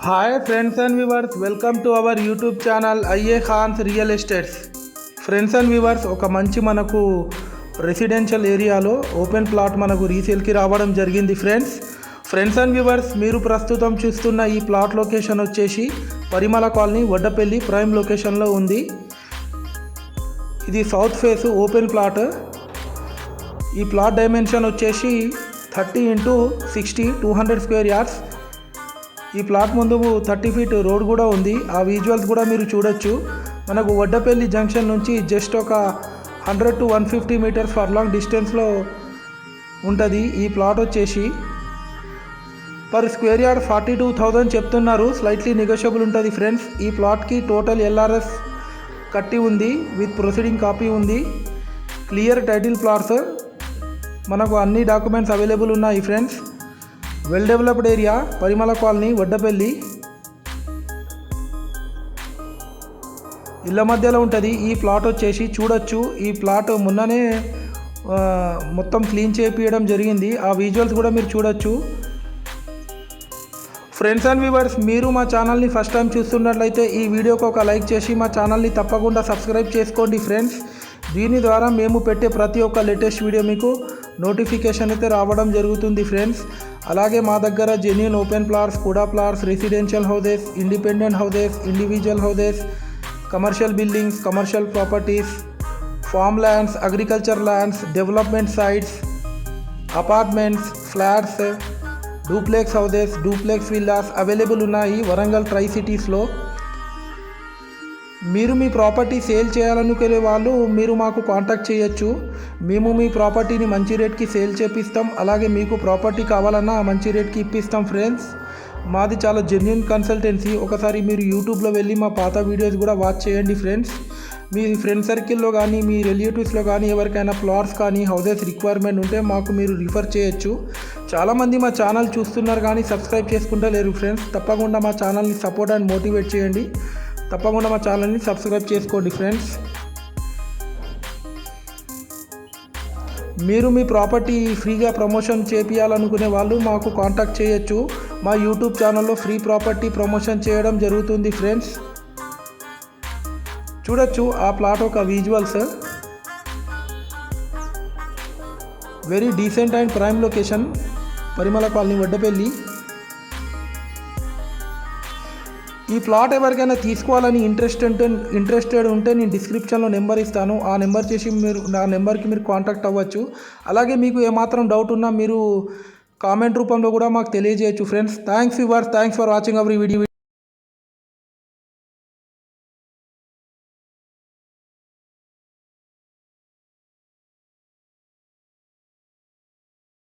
Hi friends and viewers, welcome to our YouTube channel IA Khan's real estates. Friends and viewers, ఒక మంచి మనకు residential ఏరియాలో open plot మనకు రీసేల్కి రావడం జరిగింది. ఫ్రెండ్స్ అండ్ వ్యూవర్స్, మీరు ప్రస్తుతం చూస్తున్న ఈ ప్లాట్ లొకేషన్ వచ్చేసి పరిమళ కాలనీ, వడ్డపల్లి ప్రైమ్ లొకేషన్లో ఉంది. ఇది సౌత్ ఫేస్ ఓపెన్ ప్లాట్. ఈ ప్లాట్ డైమెన్షన్ వచ్చేసి 30x60 200 స్క్వేర్ యార్డ్స్. ఈ ప్లాట్ ముందు 30 ఫీట్ రోడ్ కూడా ఉంది. ఆ విజువల్స్ కూడా మీరు చూడొచ్చు. మనకు వడ్డపల్లి జంక్షన్ నుంచి జస్ట్ ఒక 100 to 150 మీటర్స్ ఫర్ లాంగ్ డిస్టెన్స్లో ఉంటుంది. ఈ ప్లాట్ వచ్చేసి పర్ స్క్వేర్ యార్డ్ 42,000 చెప్తున్నారు. స్లైట్లీ నెగోషియబుల్ ఉంటుంది ఫ్రెండ్స్. ఈ ప్లాట్కి టోటల్ LRS కట్టి ఉంది, విత్ ప్రొసీడింగ్ కాపీ ఉంది. క్లియర్ టైటిల్ ప్లాట్స్, మనకు అన్ని డాక్యుమెంట్స్ అవైలబుల్ ఉన్నాయి ఫ్రెండ్స్. వెల్ డెవలప్డ్ ఏరియా, పరిమళ కాలనీ, వడ్డపల్లి. ఇళ్ళ మధ్యలో ఉంటుంది ఈ ప్లాట్ వచ్చేసి. చూడొచ్చు, ఈ ప్లాట్ మొన్ననే మొత్తం క్లీన్ చేయించడం జరిగింది. ఆ విజువల్స్ కూడా మీరు చూడొచ్చు. ఫ్రెండ్స్ అండ్ వ్యూవర్స్, మీరు మా ఛానల్ని ఫస్ట్ టైం చూస్తున్నట్లయితే ఈ వీడియోకి ఒక లైక్ చేసి మా ఛానల్ని తప్పకుండా సబ్స్క్రైబ్ చేసుకోండి ఫ్రెండ్స్. దీని ద్వారా మేము పెట్టే ప్రతి ఒక్క లేటెస్ట్ వీడియో మీకు నోటిఫికేషన్ అయితే రావడం జరుగుతుంది ఫ్రెండ్స్. అలాగే మా దగ్గర జెన్యూన్ ఓపెన్ ప్లాట్స్, కూడా plots, residential houses, independent houses, individual houses, commercial buildings, commercial properties, farm lands, agriculture lands, development sites, apartments, flats, duplex houses, duplex villas available ఉన్నాయి Warangal try సిటీస్లో. మీరు మీ ప్రాపర్టీ సేల్ చేయాలనుకునే వాళ్ళు మీరు మాకు కాంటాక్ట్ చేయొచ్చు. మేము మీ ప్రాపర్టీని మంచి రేట్కి సేల్ చేపిస్తాం. అలాగే మీకు ప్రాపర్టీ కావాలన్నా మంచి రేట్కి ఇప్పిస్తాం ఫ్రెండ్స్. మాది చాలా జెన్యూన్ కన్సల్టెన్సీ. ఒకసారి మీరు యూట్యూబ్లో వెళ్ళి మా పాత వీడియోస్ కూడా వాచ్ చేయండి ఫ్రెండ్స్. మీ ఫ్రెండ్ సర్కిల్లో కానీ మీ రిలేటివ్స్లో కానీ ఎవరికైనా ప్లాట్స్ కానీ హౌసెస్ రిక్వైర్మెంట్ ఉంటే మాకు మీరు రిఫర్ చేయొచ్చు. చాలామంది మా ఛానల్ చూస్తున్నారు కానీ సబ్స్క్రైబ్ చేసుకుంటూ లేరు ఫ్రెండ్స్. తప్పకుండా మా ఛానల్ని సపోర్ట్ అండ్ మోటివేట్ చేయండి. తప్పకుండా మా ఛానల్ని సబ్స్క్రైబ్ చేసుకోండి ఫ్రెండ్స్. మీరు మీ ప్రాపర్టీ ఫ్రీగా ప్రమోషన్ చేపియాలనుకునే వాళ్ళు మాకు కాంటాక్ట్ చేయొచ్చు. మా యూట్యూబ్ ఛానల్లో ఫ్రీ ప్రాపర్టీ ప్రమోషన్ చేయడం జరుగుతుంది ఫ్రెండ్స్. చూడొచ్చు ఆ ప్లాట్ ఒక visuals. Very decent and prime location, Parimala colony, Vaddapalli. ఈ ప్లాట్ ఎవరికైనా తీసుకోవాలని ఇంట్రెస్టెడ్ ఉంటే నేను డిస్క్రిప్షన్లో నెంబర్ ఇస్తాను. ఆ నెంబర్ చేసి నా నెంబర్కి మీరు కాంటాక్ట్ అవ్వచ్చు. అలాగే మీకు ఏమాత్రం డౌట్ ఉన్నా మీరు కామెంట్ రూపంలో కూడా మాకు తెలియజేయచ్చు friends. Thanks for watching our video.